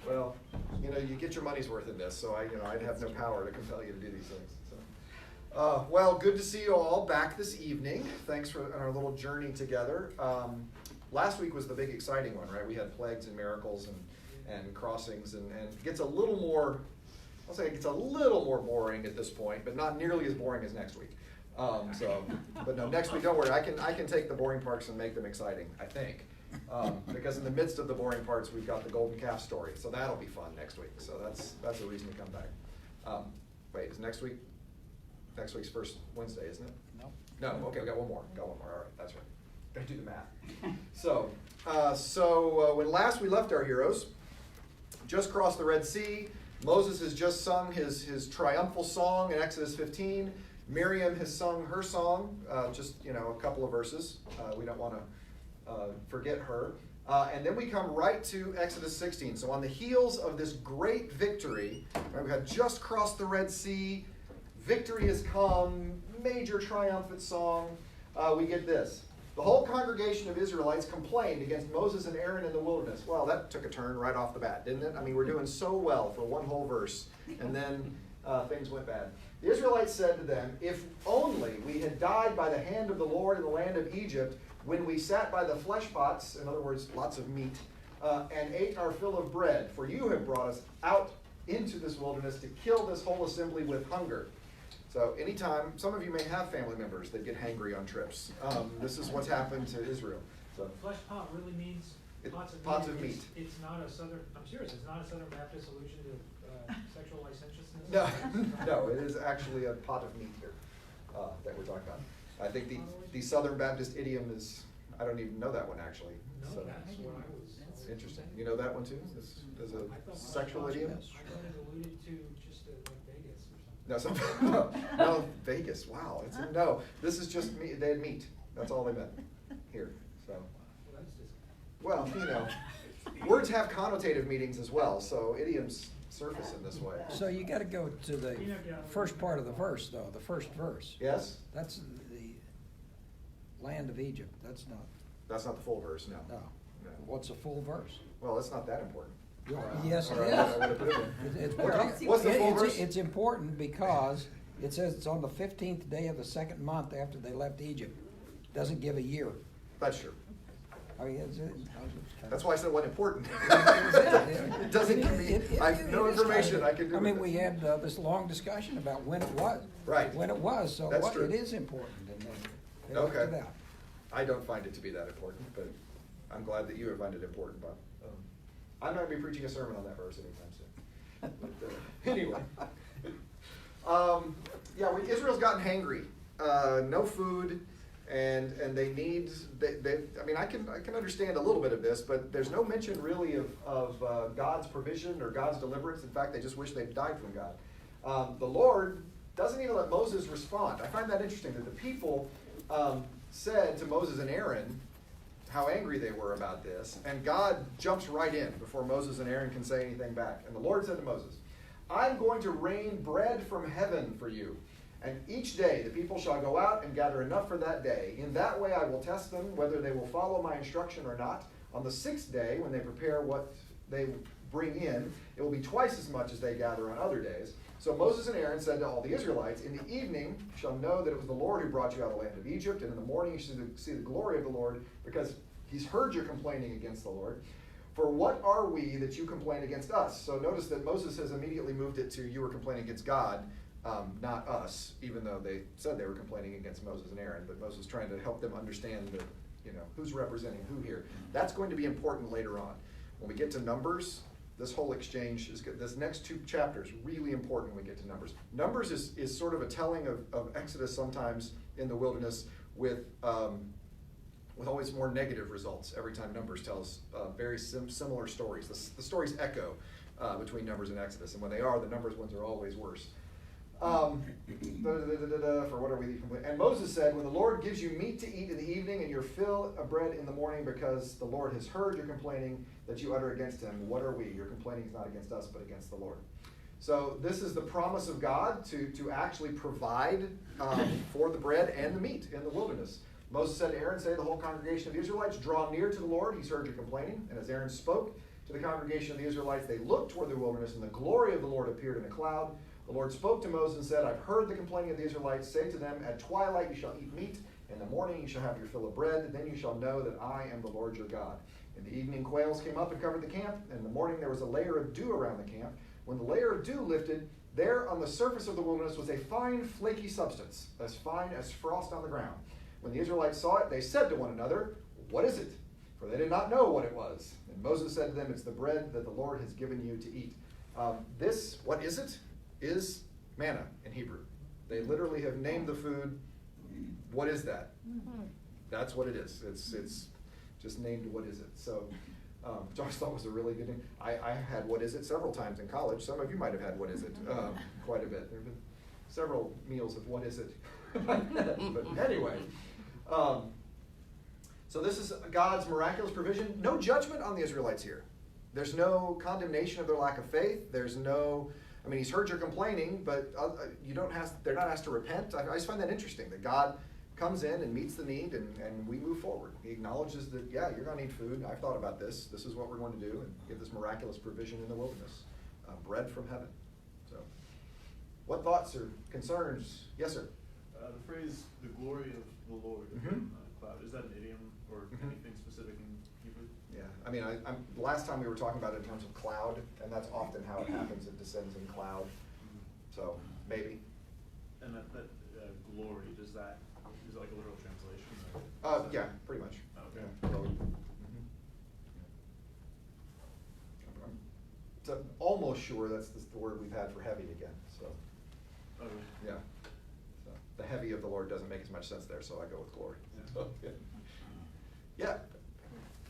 Well, you get your money's worth in this, so I'd have no power to compel you to do these things. So, well, good to see you all back this evening. Thanks for our little journey together. Last week was the big exciting one, right? We had plagues and miracles and crossings, and it gets a little more, I'll say it gets a little more boring at this point, but not nearly as boring as next week. But no, next week, don't worry, I can take the boring parts and make them exciting, I think. Because in the midst of the boring parts, we've got the golden calf story, so that'll be fun next week. So that's a reason to come back. Wait, is next week's first Wednesday, isn't it? No. Okay, we got one more. All right, that's right. Gotta do the math. So when last we left our heroes, just crossed the Red Sea. Moses has just sung his triumphal song in Exodus 15. Miriam has sung her song, just a couple of verses. We don't want to forget her. And then we come right to Exodus 16. So on the heels of this great victory, right, we had just crossed the Red Sea, victory has come, major triumphant song, we get this. The whole congregation of Israelites complained against Moses and Aaron in the wilderness. Well, that took a turn right off the bat, didn't it? I mean, we're doing so well for one whole verse, and then things went bad. The Israelites said to them, "If only we had died by the hand of the Lord in the land of Egypt, when we sat by the flesh pots," in other words, lots of meat, "and ate our fill of bread, for you have brought us out into this wilderness to kill this whole assembly with hunger." So anytime, some of you may have family members that get hangry on trips. This is what's happened to Israel. So flesh pot really means pots of meat. It's not a Southern, I'm serious, it's not a Southern Baptist allusion to sexual licentiousness? No, it is actually a pot of meat here that we're talking about. I think the Southern Baptist idiom is, I don't even know that one actually. No, so, that's what I was. Interesting. You know that one too? As a sexual idiom? I thought it alluded to just like Vegas or something. No, Vegas. Wow. No, this is just meat. They had meat. That's all they meant here. So, well, words have connotative meanings as well. So idioms surface in this way. So you got to go to the first part of the verse, though. The first verse. Yes. That's the land of Egypt. That's not the full verse. No. What's a full verse? Well, it's not that important. Yes, it is. What's the full verse? It's important because it says it's on the 15th day of the second month after they left Egypt. Doesn't give a year. That's true. I mean, that's why I said it wasn't important. It doesn't give me. I have no information I can do. I mean, we had this long discussion about when it was. Right. When it was. So that's true. It is important. Okay. I don't find it to be that important, but I'm glad that you find it important, Bob. I'm not going to be preaching a sermon on that verse anytime soon. But, anyway. Israel's gotten hangry. No food. And they need, I mean, I can understand a little bit of this, but there's no mention really of God's provision or God's deliverance. In fact, they just wish they'd died from God. The Lord doesn't even let Moses respond. I find that interesting that the people said to Moses and Aaron how angry they were about this, and God jumps right in before Moses and Aaron can say anything back. And the Lord said to Moses, "I'm going to rain bread from heaven for you. And each day the people shall go out and gather enough for that day. In that way I will test them, whether they will follow my instruction or not. On the sixth day, when they prepare what they bring in, it will be twice as much as they gather on other days." So Moses and Aaron said to all the Israelites, "In the evening you shall know that it was the Lord who brought you out of the land of Egypt, and in the morning you shall see the glory of the Lord, because he's heard your complaining against the Lord. For what are we that you complain against us?" So notice that Moses has immediately moved it to you were complaining against God, not us, even though they said they were complaining against Moses and Aaron. But Moses is trying to help them understand that, who's representing who here. That's going to be important later on. When we get to Numbers, this whole exchange is good. This next two chapters, really important when we get to Numbers. Numbers is sort of a telling of Exodus sometimes in the wilderness with always more negative results every time Numbers tells very similar stories. The stories echo between Numbers and Exodus, and when they are, the Numbers ones are always worse. For what are we complaining? And Moses said, "When the Lord gives you meat to eat in the evening and your fill of bread in the morning, because the Lord has heard your complaining that you utter against him, what are we? Your complaining is not against us, but against the Lord." So this is the promise of God to actually provide for the bread and the meat in the wilderness. Moses said to Aaron, "Say to the whole congregation of the Israelites, draw near to the Lord. He's heard your complaining." And as Aaron spoke, to the congregation of the Israelites, they looked toward the wilderness, and the glory of the Lord appeared in a cloud. The Lord spoke to Moses and said, I've heard the complaining of the Israelites. Say to them, at twilight you shall eat meat. In the morning you shall have your fill of bread. Then you shall know that I am the Lord your God. In the evening quails came up and covered the camp. In the morning there was a layer of dew around the camp. When the layer of dew lifted, there on the surface of the wilderness was a fine flaky substance, as fine as frost on the ground. When the Israelites saw it, they said to one another, what is it? For they did not know what it was. And Moses said to them, it's the bread that the Lord has given you to eat. This, what is it? Is manna in Hebrew. They literally have named the food. What is that? That's what it is. It's just named what is it. So which I always thought was a really good name. I had what is it several times in college. Some of you might have had what is it quite a bit. There have been several meals of what is it. But anyway, so this is God's miraculous provision. No judgment on the Israelites here. There's no condemnation of their lack of faith. There's no, I mean, he's heard your complaining, but they're not asked to repent. I just find that interesting, that God comes in and meets the need, and we move forward. He acknowledges that, yeah, you're going to need food. I've thought about this. This is what we're going to do, and give this miraculous provision in the wilderness. Bread from heaven. So, what thoughts or concerns? Yes, sir. The phrase, the glory of the Lord, cloud, is that an idiom or anything specific in Hebrew? Yeah, I mean, the last time we were talking about it in terms of cloud, and that's often how it happens. It descends in cloud. So, maybe. And that glory, is it like a literal translation? Yeah, pretty much. Oh, okay. Yeah. I'm almost sure that's the word we've had for heavy again. So, Okay. yeah. So, the heavy of the Lord doesn't make as much sense there, so I go with glory. Yeah. So, yeah.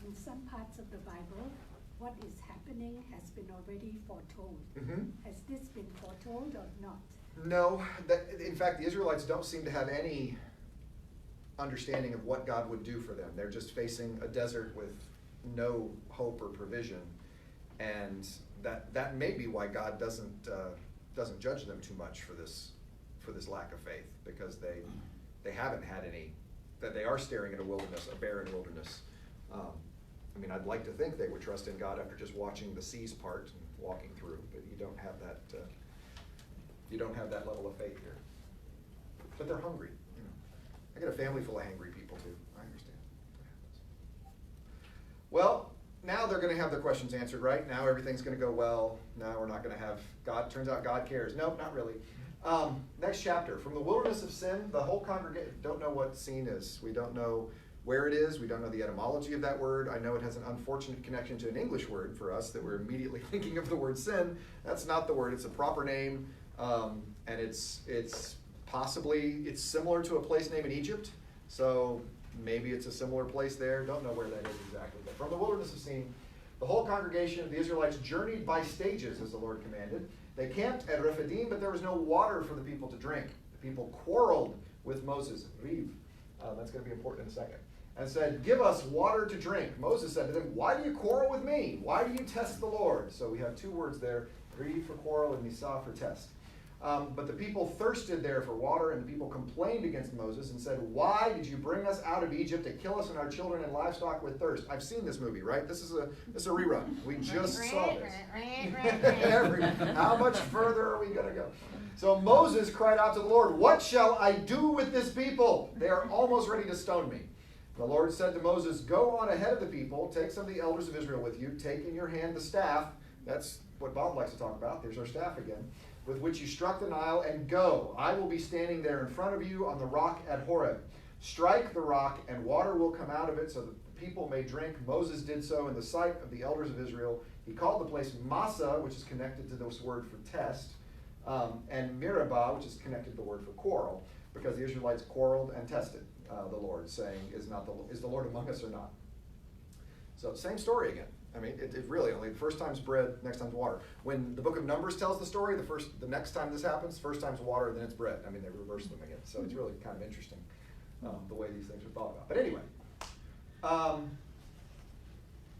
In some parts of the Bible, what is happening has been already foretold. Has this been foretold or not? No. In fact, the Israelites don't seem to have any understanding of what God would do for them. They're just facing a desert with no hope or provision, and that may be why God doesn't judge them too much for this lack of faith, because they haven't had any, that they are staring at a barren wilderness. I mean, I'd like to think they would trust in God after just watching the seas part and walking through, but you don't have that. You don't have that level of faith here. But they're hungry. You know, I got a family full of hangry people too. I understand. Well, now they're going to have their questions answered, right? Now everything's going to go well. Now we're not going to have God. Turns out God cares. Nope, not really. Next chapter. From the wilderness of sin, the whole congregation don't know what sin is. We don't know where it is. We don't know the etymology of that word. I know it has an unfortunate connection to an English word for us that we're immediately thinking of the word sin. That's not the word. It's a proper name, and it's possibly similar to a place name in Egypt. So maybe it's a similar place there. Don't know where that is exactly. But from the wilderness of Sin, the whole congregation of the Israelites journeyed by stages, as the Lord commanded. They camped at Rephidim, but there was no water for the people to drink. The people quarreled with Moses. Riv. That's going to be important in a second. And said, give us water to drink. Moses said to them, why do you quarrel with me? Why do you test the Lord? So we have two words there, Riv for quarrel and Nisah for test. But the people thirsted there for water, and the people complained against Moses and said, why did you bring us out of Egypt to kill us and our children and livestock with thirst? I've seen this movie, right? This is a rerun. We just saw this. How much further are we going to go? So Moses cried out to the Lord, what shall I do with this people? They are almost ready to stone me. The Lord said to Moses, go on ahead of the people, take some of the elders of Israel with you, take in your hand the staff. That's what Bob likes to talk about. There's our staff again. With which you struck the Nile, and go. I will be standing there in front of you on the rock at Horeb. Strike the rock, and water will come out of it so that the people may drink. Moses did so in the sight of the elders of Israel. He called the place Massah, which is connected to this word for test, and Meribah, which is connected to the word for quarrel, because the Israelites quarreled and tested the Lord, saying, is the Lord among us or not? So same story again. I mean, it really only the first time's bread, next time's water. When the book of Numbers tells the story, the next time this happens, first time's water, then it's bread. I mean, they reverse them again. So it's really kind of interesting the way these things are thought about. But anyway, well,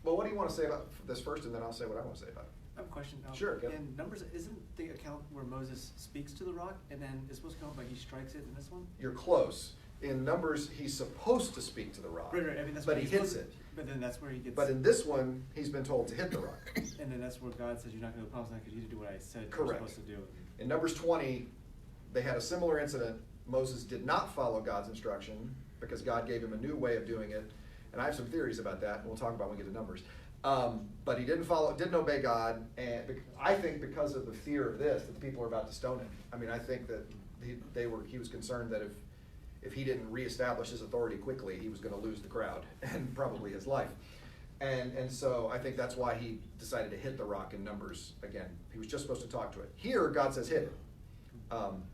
what do you want to say about this first, and then I'll say what I want to say about it. I have a question. Sure. Yep. In Numbers, isn't the account where Moses speaks to the rock and then it's supposed to come, but he strikes it in this one? You're close. in Numbers, he's supposed to speak to the rock, Right, I mean, that's but what he he's hits supposed it. to- But then that's where he gets. But in this one, he's been told to hit the rock. And then that's where God says, you're not going to the promised land because you didn't do what I said you were Correct. supposed to do. In Numbers 20, they had a similar incident. Moses did not follow God's instruction because God gave him a new way of doing it. And I have some theories about that, and we'll talk about when we get to Numbers. But he didn't obey God, and I think because of the fear of this, that the people are about to stone him. I mean, I think that he was concerned that if he didn't reestablish his authority quickly, he was going to lose the crowd and probably his life. And so I think that's why he decided to hit the rock in Numbers again. He was just supposed to talk to it. Here, God says hit it.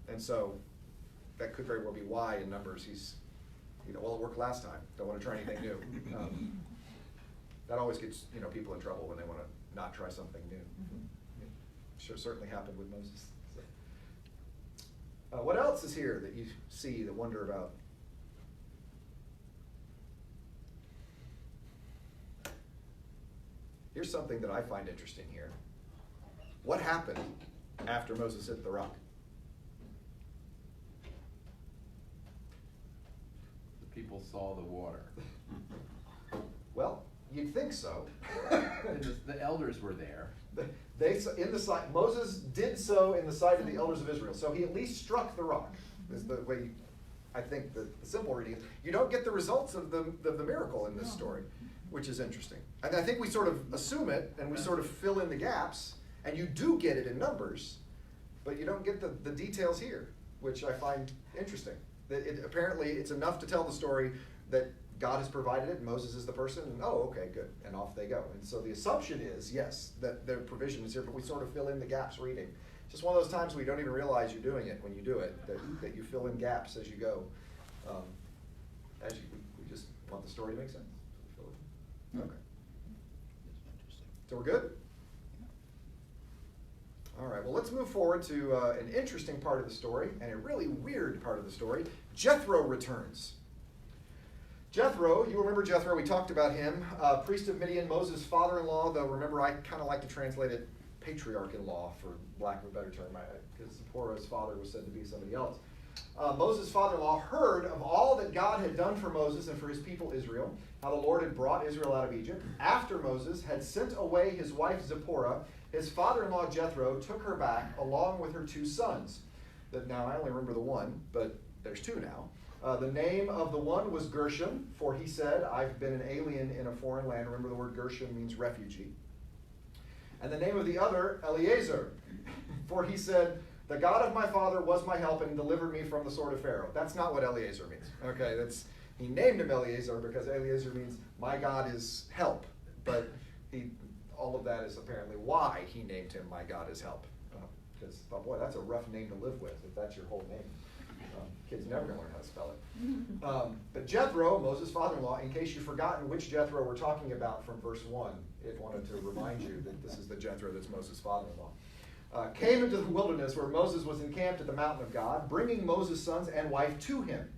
And so that could very well be why in Numbers he's, well, it worked last time. Don't want to try anything new. That always gets people in trouble when they want to not try something new. It sure certainly happened with Moses. So. What else is here that you see that wonder about? Here's something that I find interesting here. What happened after Moses hit the rock? The people saw the water. Well, you'd think so. The elders were there. Moses did so in the sight of the elders of Israel. So he at least struck the rock. Is the way I think the simple reading is. You don't get the results of the miracle in this story, which is interesting. And I think we sort of assume it and we sort of fill in the gaps, and you do get it in Numbers, but you don't get the details here, which I find interesting. Apparently it's enough to tell the story that God has provided it, Moses is the person, and okay, good, and off they go. And so the assumption is, yes, that their provision is here, but we sort of fill in the gaps reading. Just one of those times where you don't even realize you're doing it when you do it, that you fill in gaps as you go. We just want the story to make sense. Okay. So we're good? All right, well, let's move forward to an interesting part of the story and a really weird part of the story. Jethro returns. Jethro, you remember Jethro, we talked about him, priest of Midian, Moses' father-in-law, though remember I kind of like to translate it patriarch-in-law, for lack of a better term, because Zipporah's father was said to be somebody else. Moses' father-in-law heard of all that God had done for Moses and for his people Israel, how the Lord had brought Israel out of Egypt. After Moses had sent away his wife Zipporah, his father-in-law Jethro took her back along with her 2 sons. Now, I only remember the one, but there's 2 now. The name of the one was Gershom, for he said, I've been an alien in a foreign land. Remember the word Gershom means refugee. And the name of the other, Eleazar, for he said, the God of my father was my help and delivered me from the sword of Pharaoh. That's not what Eleazar means. Okay, he named him Eleazar because Eleazar means my God is help. But all of that is apparently why he named him my God is help. Because, boy, that's a rough name to live with if that's your whole name. Kids never going to learn how to spell it. But Jethro, Moses' father-in-law, in case you've forgotten which Jethro we're talking about from verse 1, it wanted to remind you that this is the Jethro that's Moses' father-in-law, came into the wilderness where Moses was encamped at the mountain of God, bringing Moses' sons and wife to him.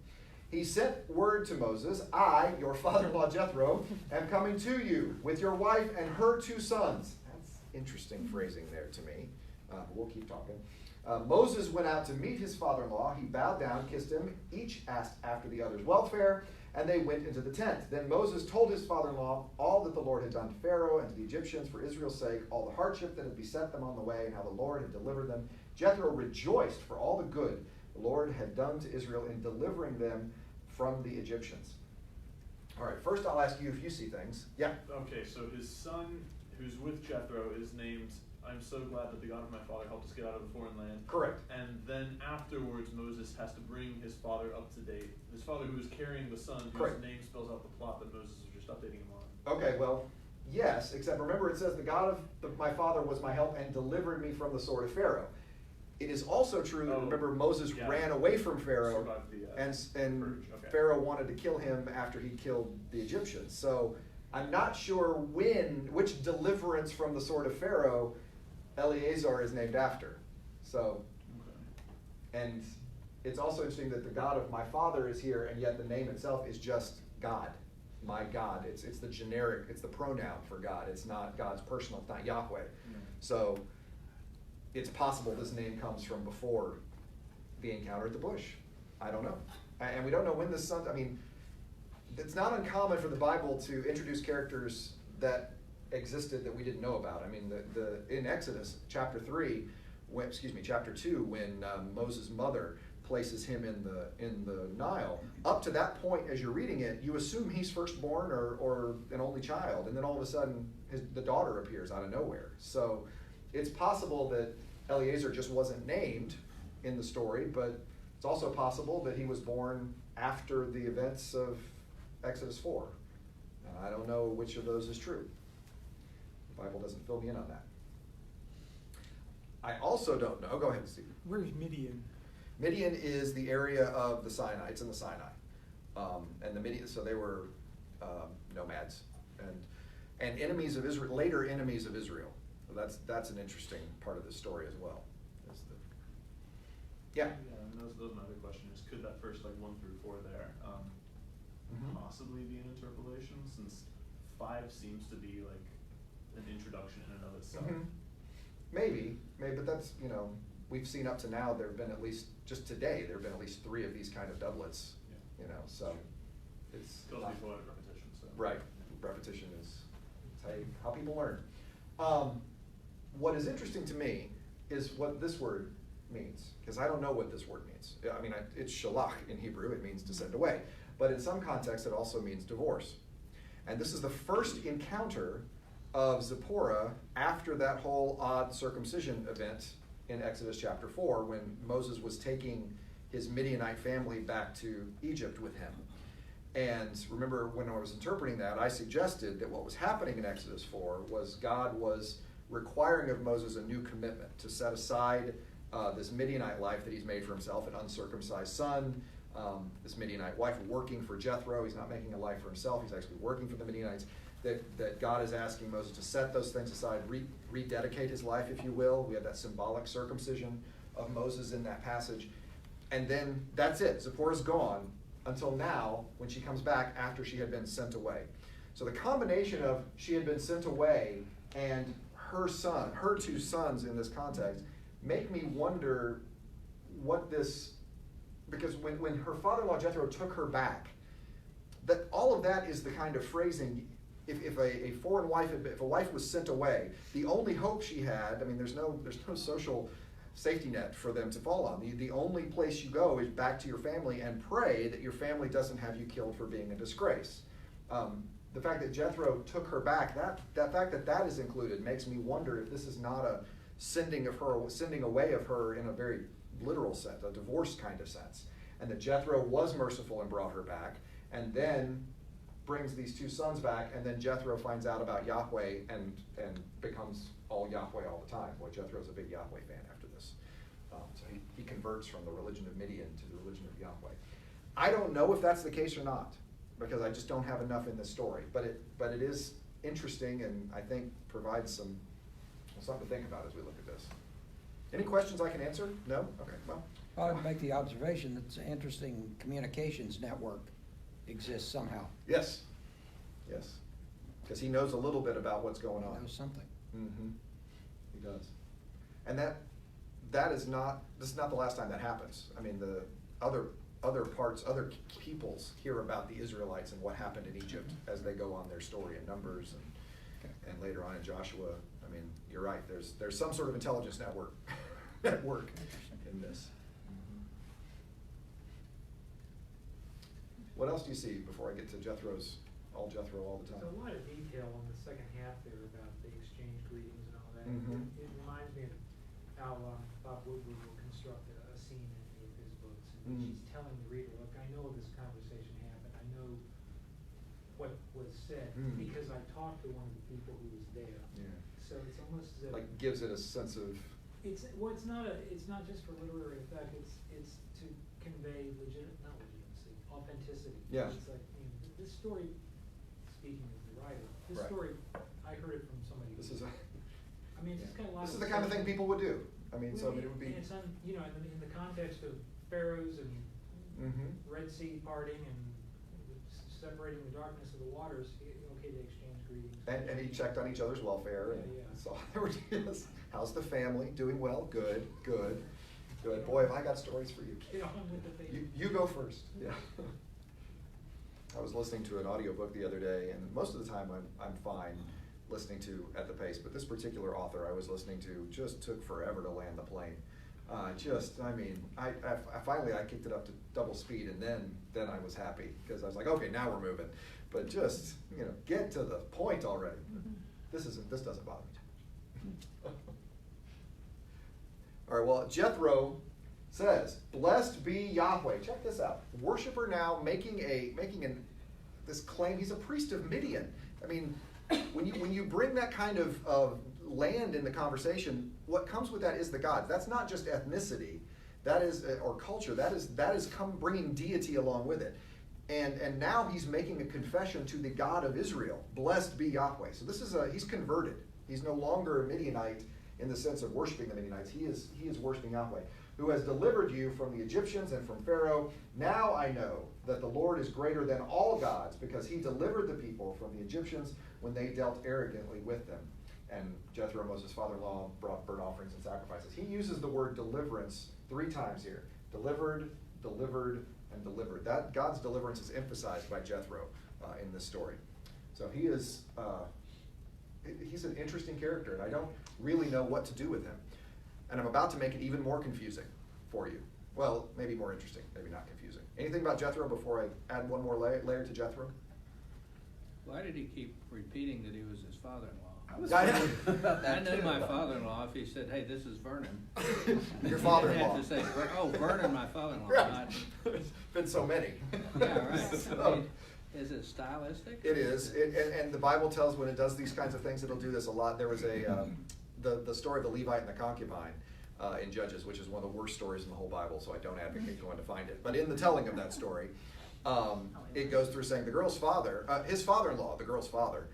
He sent word to Moses, I, your father-in-law Jethro, am coming to you with your wife and her 2 sons. That's interesting phrasing there to me. We'll keep talking. Moses went out to meet his father-in-law. He bowed down, kissed him. Each asked after the other's welfare, and they went into the tent. Then Moses told his father-in-law all that the Lord had done to Pharaoh and to the Egyptians for Israel's sake, all the hardship that had beset them on the way, and how the Lord had delivered them. Jethro rejoiced for all the good the Lord had done to Israel in delivering them from the Egyptians. All right, first I'll ask you if you see things. Yeah? Okay, so his son, who's with Jethro, is named, I'm so glad that the God of my father helped us get out of the foreign land. Correct. And then afterwards, Moses has to bring his father up to date. His father who is carrying the son, whose Correct. name spells out the plot that Moses was just updating him on. Okay, well, yes, except remember it says the God of my father was my help and delivered me from the sword of Pharaoh. It is also true that, remember, Moses ran away from Pharaoh, Survived the, and purge. Okay. Pharaoh wanted to kill him after he killed the Egyptians. So I'm not sure which deliverance from the sword of Pharaoh Eleazar is named after. So, and it's also interesting that the God of my father is here, and yet the name itself is just God, my God. It's the generic, it's the pronoun for God. It's not God's personal, it's not Yahweh. So it's possible this name comes from before the encounter at the bush. I don't know. And we don't know when the son, I mean, it's not uncommon for the Bible to introduce characters that existed that we didn't know about. I mean, in Exodus chapter 2, when Moses' mother places him in the Nile, up to that point, as you're reading it, you assume he's firstborn or an only child, and then all of a sudden the daughter appears out of nowhere. So it's possible that Eliezer just wasn't named in the story, but it's also possible that he was born after the events of Exodus 4. I don't know which of those is true. The Bible doesn't fill me in on that. I also don't know. Go ahead, Steve. Where's Midian? Midian is the area of the Sinai. It's in the Sinai, and the Midian. So they were nomads and enemies of Israel. Later enemies of Israel. So that's an interesting part of this story as well. Yeah. Yeah, and that was my other question is, could that first 1 through 4 there possibly be an interpolation, since 5 seems to be an introduction in and of itself? Maybe, but that's, we've seen up to now, there have been at least, just today, there have been at least 3 of these kind of doublets, so it's. Goes before repetition, so. Right, repetition is how people learn. What is interesting to me is what this word means, because I don't know what this word means. I mean, it's shalach in Hebrew, it means to send away, but in some contexts it also means divorce. And this is the first encounter of Zipporah after that whole odd circumcision event in Exodus chapter 4, when Moses was taking his Midianite family back to Egypt with him. And remember, when I was interpreting that, I suggested that what was happening in Exodus 4 was God was requiring of Moses a new commitment to set aside this Midianite life that he's made for himself, an uncircumcised son, this Midianite wife working for Jethro. He's not making a life for himself, he's actually working for the Midianites. That God is asking Moses to set those things aside, rededicate his life, if you will. We have that symbolic circumcision of Moses in that passage. And then that's it. Zipporah's gone until now, when she comes back after she had been sent away. So the combination of she had been sent away and her 2 sons in this context, make me wonder what this, because when her father-in-law Jethro took her back, that all of that is the kind of phrasing. If a foreign wife, if a wife was sent away, the only hope she had, I mean, there's no social safety net for them to fall on. The only place you go is back to your family and pray that your family doesn't have you killed for being a disgrace. The fact that Jethro took her back, that fact that is included makes me wonder if this is not a sending away of her in a very literal sense, a divorce kind of sense, and that Jethro was merciful and brought her back, and then brings these 2 sons back, and then Jethro finds out about Yahweh and becomes all Yahweh all the time. Boy, Jethro's a big Yahweh fan after this. So he converts from the religion of Midian to the religion of Yahweh. I don't know if that's the case or not, because I just don't have enough in this story. But it is interesting, and I think provides something to think about as we look at this. Any questions I can answer? No? Okay, well. I would make the observation that it's an interesting communications network exists somehow. Yes, because he knows a little bit about what's going on. Knows something. Mm-hmm. He does, and this is not the last time that happens. I mean, the other peoples hear about the Israelites and what happened in Egypt as they go on their story in Numbers and later on in Joshua. I mean, you're right. There's some sort of intelligence network at work in this. What else do you see before I get to Jethro all the time? There's a lot of detail on the second half there about the exchange greetings and all that. It reminds me of how Bob Woodward will construct a scene in any of his books, and she's telling the reader, look, I know this conversation happened, I know what was said, because I talked to one of the people who was there. Yeah. So it's almost as if gives it a sense of. It's not just for literary effect. It's to convey authenticity. Yeah. It's like, this story, speaking of the writer, this story, I heard it from somebody. This is it's got a lot. This is the kind of thing people would do. I mean, so it would be. And it's in the context of Pharaohs and Red Sea parting and separating the darkness of the waters. Okay, they exchange greetings. And he checked on each other's welfare. And saw how's the family? Doing well? Good. Good. Boy, have I got stories for you. Get on with the thing. You go first. Yeah. I was listening to an audiobook the other day, and most of the time I'm fine listening to at the pace, but this particular author I was listening to just took forever to land the plane. I finally kicked it up to double speed, and then I was happy because I was like, okay, now we're moving. But just, get to the point already. This doesn't bother me. All right, well, Jethro says, "Blessed be Yahweh." Check this out. Worshipper now making this claim. He's a priest of Midian. I mean, when you bring that kind of land in the conversation, what comes with that is the gods. That's not just ethnicity, that is or culture. That is bringing deity along with it. And now he's making a confession to the God of Israel. Blessed be Yahweh. So he's converted. He's no longer a Midianite in the sense of worshiping the Midianites. He is worshiping Yahweh, who has delivered you from the Egyptians and from Pharaoh. Now I know that the Lord is greater than all gods, because he delivered the people from the Egyptians when they dealt arrogantly with them. And Jethro, Moses' father-in-law, brought burnt offerings and sacrifices. He uses the word deliverance 3 times here. Delivered, delivered, and delivered. That God's deliverance is emphasized by Jethro in this story. So he's an interesting character, and I don't really know what to do with him. And I'm about to make it even more confusing for you. Well, maybe more interesting, maybe not confusing. Anything about Jethro before I add one more layer to Jethro? Why did he keep repeating that he was his father-in-law? I was wondering about I that knew too. my father-in-law, if he said, "Hey, this is Vernon." Your father-in-law. I'd have to say, "Oh, Vernon, my father-in-law." Right. Not, Been so many. yeah, right. So, I mean, is it stylistic? it is, and the Bible tells when it does these kinds of things, it'll do this a lot. There was the story of the Levite and the concubine in Judges, which is one of the worst stories in the whole Bible, so I don't advocate going to find it. But in the telling of that story, it goes through saying the girl's father, his father-in-law, the girl's father,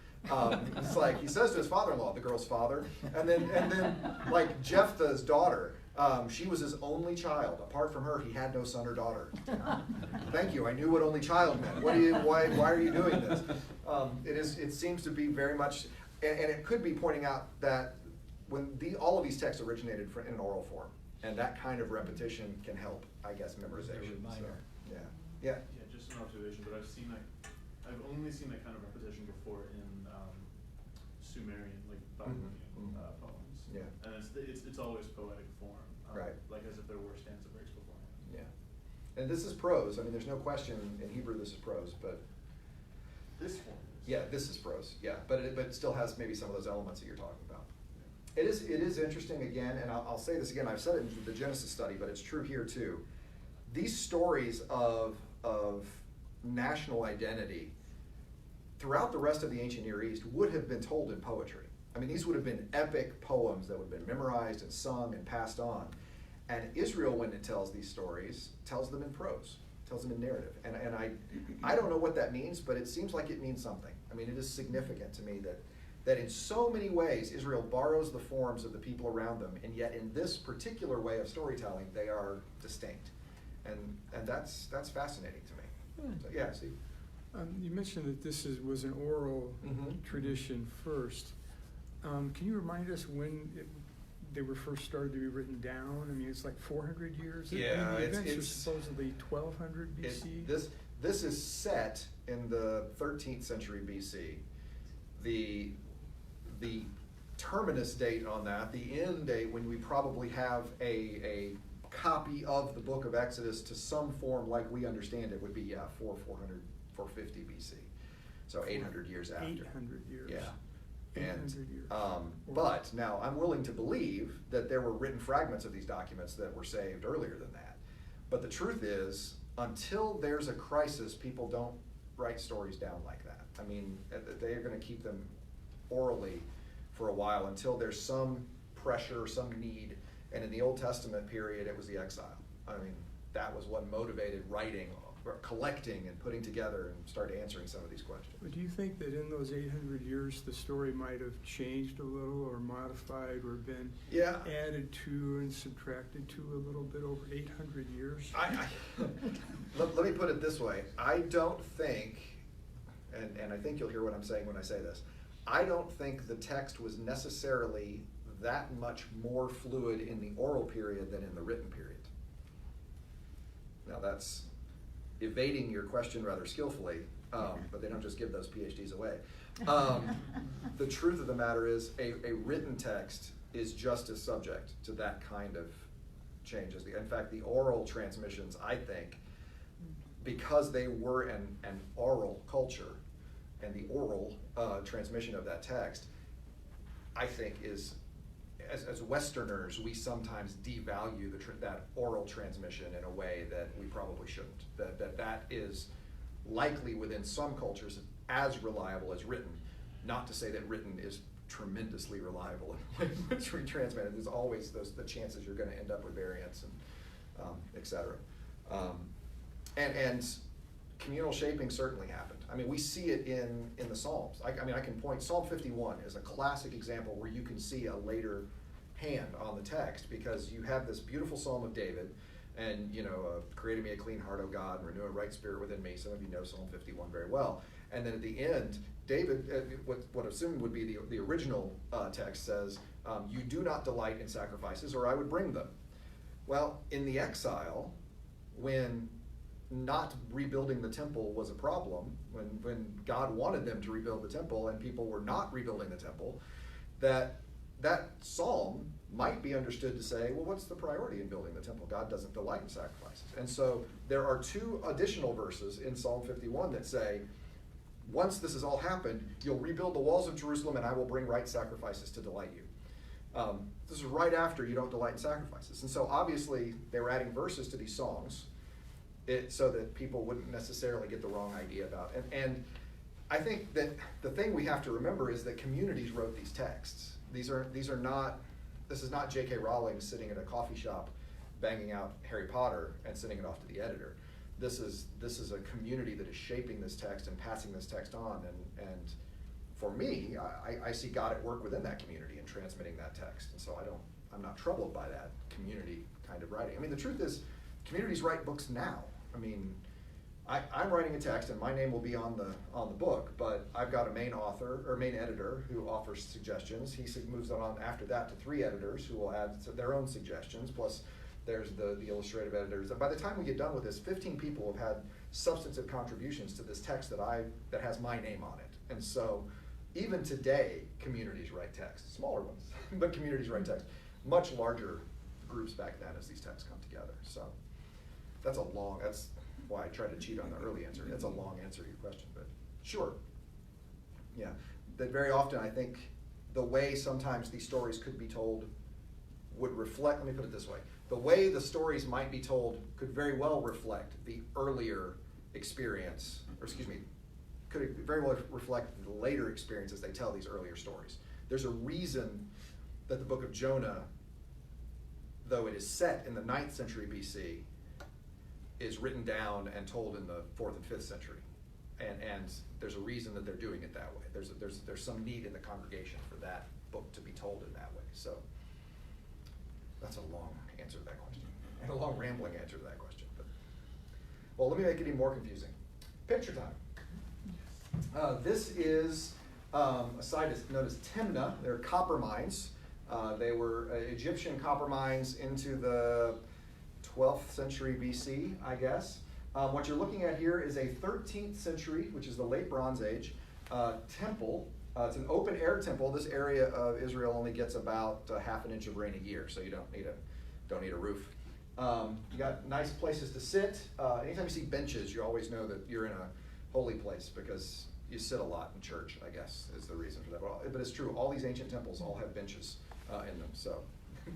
it's like he says to his father-in-law, the girl's father, and then like Jephthah's daughter, she was his only child. Apart from her, he had no son or daughter. Thank you. I knew what only child meant. Why are you doing this? It seems to be very much, and it could be pointing out that when all of these texts originated in an oral form, and that kind of repetition can help, I guess, memorization. reminder. So, yeah. Yeah, just an observation, but I've only seen that kind of repetition before in Sumerian, like Babylonian poems. Yeah. And it's always poetic form, Right. like as if there were stanza breaks beforehand. Yeah. And this is prose. I mean, there's no question in Hebrew this is prose, but This form is. yeah, this is prose. Yeah, but it still has maybe some of those elements that you're talking about. It is interesting again, and I'll say this again. I've said it in the Genesis study, but it's true here too. These stories of national identity throughout the rest of the ancient Near East would have been told in poetry. I mean, these would have been epic poems that would have been memorized and sung and passed on. And Israel, when it tells these stories, tells them in prose, tells them in narrative. And I don't know what that means, but it seems like it means something. I mean, it is significant to me that in so many ways Israel borrows the forms of the people around them, and yet in this particular way of storytelling, they are distinct. And that's fascinating to me. So, yeah, see. You mentioned that this was an oral tradition first. Can you remind us when they were first started to be written down? I mean, it's like 400 years? Yeah, I mean, the events are it's supposedly 1200 BC? This is set in the 13th century BC. The terminus date on that, the end date when we probably have a copy of the book of Exodus to some form like we understand it would be 450 BC. So 800 years after. 800 years. Yeah. 800 years. But now I'm willing to believe that there were written fragments of these documents that were saved earlier than that. But the truth is, until there's a crisis, people don't write stories down like that. I mean, they are going to keep them orally for a while until there's some pressure, some need. And in the Old Testament period, it was the exile. I mean, that was what motivated writing, or collecting and putting together and started answering some of these questions. But do you think that in those 800 years, the story might have changed a little or modified or been added to and subtracted to a little bit over 800 years? Let me put it this way. I don't think, and I think you'll hear what I'm saying when I say this, I don't think the text was necessarily that much more fluid in the oral period than in the written period. Now that's evading your question rather skillfully, but they don't just give those PhDs away. The truth of the matter is a written text is just as subject to that kind of change as in fact, the oral transmissions, I think, because they were an oral culture, and the oral transmission of that text, I think is, as Westerners, we sometimes devalue that oral transmission in a way that we probably shouldn't. That is likely within some cultures as reliable as written. Not to say that written is tremendously reliable in which we transmit it. There's always the chances you're going to end up with variants and et cetera. And communal shaping certainly happened. I mean, we see it in the Psalms. I can point, Psalm 51 is a classic example where you can see a later hand on the text, because you have this beautiful Psalm of David, and created me a clean heart, O God, and renew a right spirit within me. Some of you know Psalm 51 very well. And then at the end, David, what assumed would be the original text says, you do not delight in sacrifices, or I would bring them. Well, in the exile, when not rebuilding the temple was a problem, when God wanted them to rebuild the temple and people were not rebuilding the temple, that psalm might be understood to say, well, what's the priority in building the temple? God doesn't delight in sacrifices. And so there are two additional verses in Psalm 51 that say, once this has all happened, you'll rebuild the walls of Jerusalem and I will bring right sacrifices to delight you. This is right after you don't delight in sacrifices. And so obviously they were adding verses to these songs so that people wouldn't necessarily get the wrong idea about it. And I think that the thing we have to remember is that communities wrote these texts. This is not J.K. Rowling sitting at a coffee shop banging out Harry Potter and sending it off to the editor. This is a community that is shaping this text and passing this text on. And for me, I see God at work within that community and transmitting that text. And so I'm not troubled by that community kind of writing. I mean, the truth is, communities write books now. I mean, I'm writing a text and my name will be on the book, but I've got a main author or main editor who offers suggestions. He moves on after that to 3 editors who will add their own suggestions, plus there's the illustrative editors. And by the time we get done with this, 15 people have had substantive contributions to this text that has my name on it. And so even today, communities write text, smaller ones, but communities write text. Much larger groups back then as these texts come together. So that's why I tried to cheat on the early answer. That's a long answer to your question, but sure. Yeah, that very often I think the way sometimes these stories could be told would reflect, let me put it this way, the way the stories might be told could very well reflect the earlier experience, could very well reflect the later experiences they tell these earlier stories. There's a reason that the book of Jonah, though it is set in the 9th century BC, is written down and told in the 4th and 5th century. And there's a reason that they're doing it that way. There's some need in the congregation for that book to be told in that way. So that's a long answer to that question, and a long rambling answer to that question. But, well, let me make it even more confusing. Picture time. This is a site known as Timnah. They're copper mines. They were Egyptian copper mines into the 12th century BC, I guess. What you're looking at here is a 13th century, which is the late Bronze Age, temple. It's an open air temple. This area of Israel only gets about half an inch of rain a year, so you don't need a roof. You got nice places to sit. Anytime you see benches, you always know that you're in a holy place because you sit a lot in church, I guess, is the reason for that. But it's true, all these ancient temples all have benches in them, so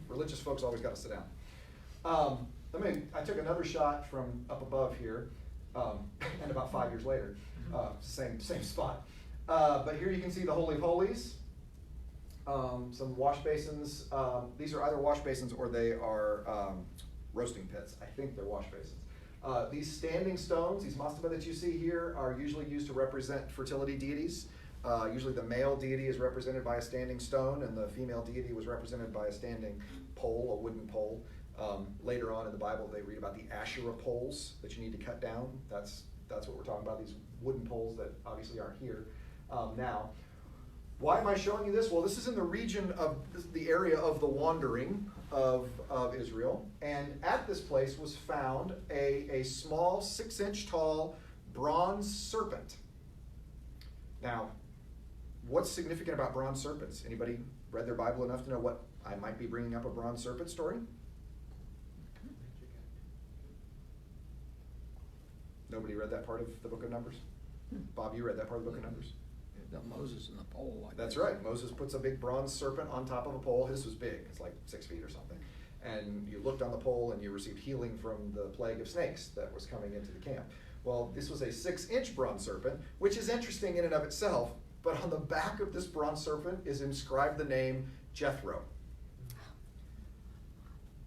religious folks always got to sit down. I took another shot from up above here, and about 5 years later, same spot. But here you can see the Holy of Holies, some wash basins. These are either wash basins or they are roasting pits. I think they're wash basins. These standing stones, these mastaba that you see here, are usually used to represent fertility deities. Usually the male deity is represented by a standing stone, and the female deity was represented by a standing pole, a wooden pole. Later on in the Bible, they read about the Asherah poles that you need to cut down. That's what we're talking about, these wooden poles that obviously aren't here now. Why am I showing you this? Well, this is in the region of the area of the wandering of Israel. And at this place was found a small 6-inch tall bronze serpent. Now, what's significant about bronze serpents? Anybody read their Bible enough to know what I might be bringing up a bronze serpent story? Nobody read that part of the book of Numbers? Bob, you read that part of the book of Numbers? The Moses and the pole. That's right. Moses puts a big bronze serpent on top of a pole. His was big. It's like 6 feet or something. And you looked on the pole and you received healing from the plague of snakes that was coming into the camp. Well, this was a 6-inch bronze serpent, which is interesting in and of itself. But on the back of this bronze serpent is inscribed the name Jethro.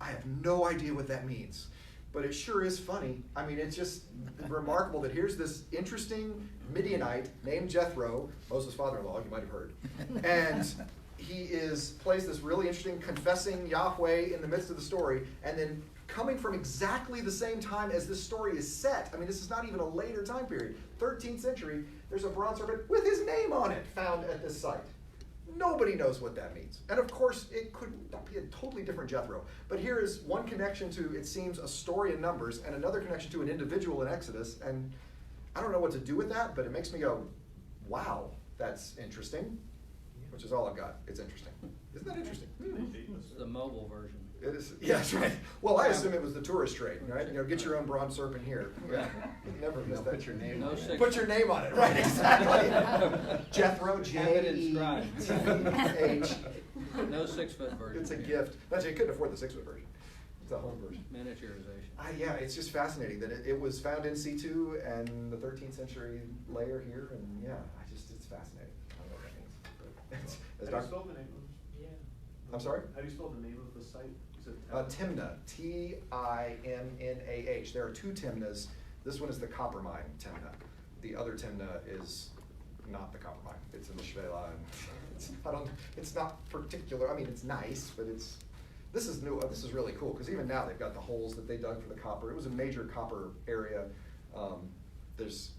I have no idea what that means, but it sure is funny. I mean, it's just remarkable that here's this interesting Midianite named Jethro, Moses' father-in-law, you might have heard, and he plays this really interesting confessing Yahweh in the midst of the story, and then coming from exactly the same time as this story is set. I mean, this is not even a later time period. 13th century, there's a bronze serpent with his name on it found at this site. Nobody knows what that means. And of course, it could be a totally different Jethro. But here is one connection to, it seems, a story in Numbers, and another connection to an individual in Exodus. And I don't know what to do with that, but it makes me go, wow, that's interesting, which is all I've got. It's interesting. Isn't that interesting? It's the mobile version. It is, yeah, that's right. Well, I assume it was the tourist trade, right? You know, get your own bronze serpent here. Yeah. Never miss that. Put your name No on it. six- Put your name on it, right? Exactly. Jethro, Have it inscribed. J-E-H. No 6-foot version. It's a gift. Actually, you couldn't afford the 6-foot version. It's a home version. Miniaturization. Yeah, it's just fascinating that it was found in situ and the 13th century layer here, and yeah, it's fascinating. I don't know what that means. But How do you Doc- spell the name of Yeah. I'm sorry? How do you spell the name of the site? Is it Timnah, T-I-M-N-A-H. There are 2 Timnahs. This one is the copper mine Timnah. The other Timnah is not the copper mine. It's in the Shvela, and it's not particular. I mean, it's nice, but this is new. This is really cool because even now they've got the holes that they dug for the copper. It was a major copper area. There's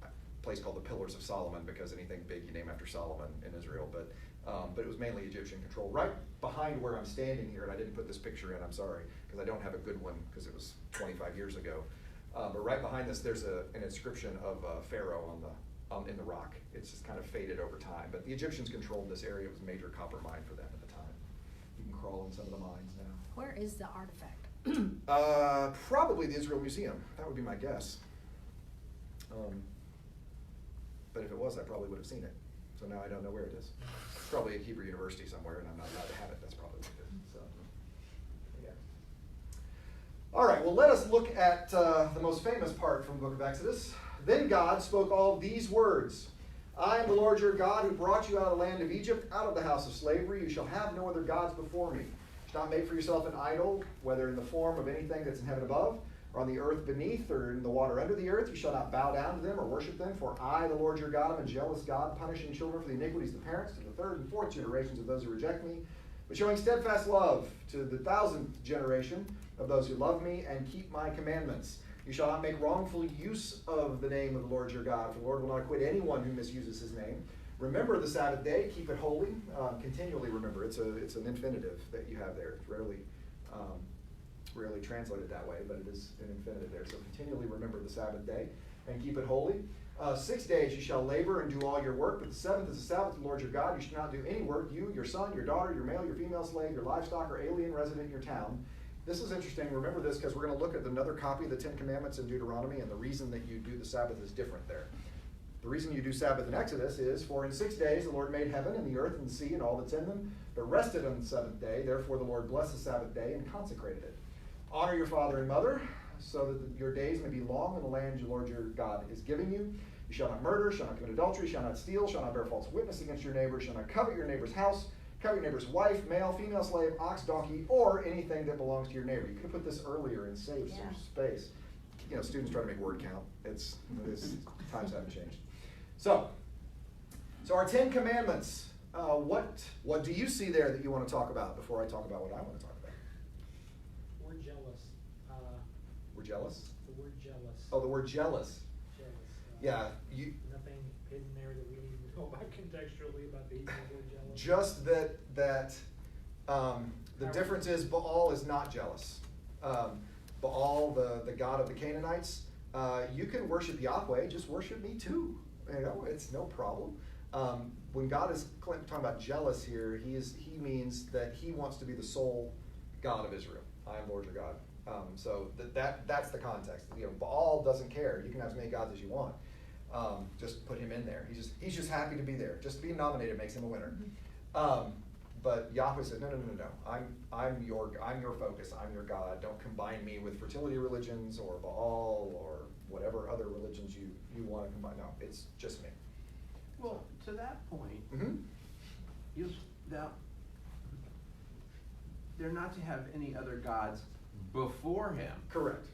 a place called the Pillars of Solomon because anything big you name after Solomon in Israel, but it was mainly Egyptian control. Right behind where I'm standing here, and I didn't put this picture in, I'm sorry, because I don't have a good one because it was 25 years ago. But right behind this, there's an inscription of Pharaoh in the rock. It's just kind of faded over time. But the Egyptians controlled this area. It was a major copper mine for them at the time. You can crawl in some of the mines now. Where is the artifact? Probably the Israel Museum. That would be my guess. But if it was, I probably would have seen it. So now I don't know where it is. It's probably at Hebrew University somewhere, and I'm not allowed to have it. That's probably what it is. So, yeah. All right, well, let us look at the most famous part from the book of Exodus. Then God spoke all these words. I am the Lord your God who brought you out of the land of Egypt, out of the house of slavery. You shall have no other gods before me. You shall not make for yourself an idol, whether in the form of anything that's in heaven above, or on the earth beneath, or in the water under the earth. You shall not bow down to them or worship them, for I, the Lord your God, am a jealous God, punishing children for the iniquities of the parents to the 3rd and 4th generations of those who reject me, but showing steadfast love to the 1000th generation of those who love me and keep my commandments. You shall not make wrongful use of the name of the Lord your God, for the Lord will not acquit anyone who misuses his name. Remember the Sabbath day, keep it holy, continually remember. It's an infinitive that you have there. It's rarely translated that way, but it is an infinitive there. So continually remember the Sabbath day and keep it holy. 6 days you shall labor and do all your work, but the 7th is the Sabbath of the Lord your God. You shall not do any work, you, your son, your daughter, your male, your female slave, your livestock, or alien resident in your town. This is interesting. Remember this because we're going to look at another copy of the 10 Commandments in Deuteronomy, and the reason that you do the Sabbath is different there. The reason you do Sabbath in Exodus is, for in 6 days the Lord made heaven and the earth and the sea and all that's in them, but rested on the 7th day. Therefore the Lord blessed the Sabbath day and consecrated it. Honor your father and mother, so that your days may be long in the land your Lord your God is giving you. You shall not murder, shall not commit adultery, shall not steal, shall not bear false witness against your neighbor, shall not covet your neighbor's house, covet your neighbor's wife, male, female slave, ox, donkey, or anything that belongs to your neighbor. You could have put this earlier and saved some space. You know, students try to make word count. Times haven't changed. So our 10 Commandments. What do you see there that you want to talk about before I talk about what I want to talk about? We're jealous. We're jealous? The word jealous. Oh, the word jealous. Jealous. Yeah. Nothing hidden there that we need to know about contextually about the Hebrew word jealous? Just that the difference is Baal is not jealous. Baal, the god of the Canaanites, you can worship Yahweh, just worship me too. You know, it's no problem. When God is talking about jealous here, he means that he wants to be the sole God of Israel. I am Lord your God. So that's the context. You know, Baal doesn't care. You can have as many gods as you want. Just put him in there. He's just happy to be there. Just being nominated makes him a winner. But Yahweh says, no. I'm your focus. I'm your God. Don't combine me with fertility religions or Baal or whatever other religions you want to combine. No, it's just me. Well, to that point, Mm-hmm. They're not to have any other gods before him, Correct.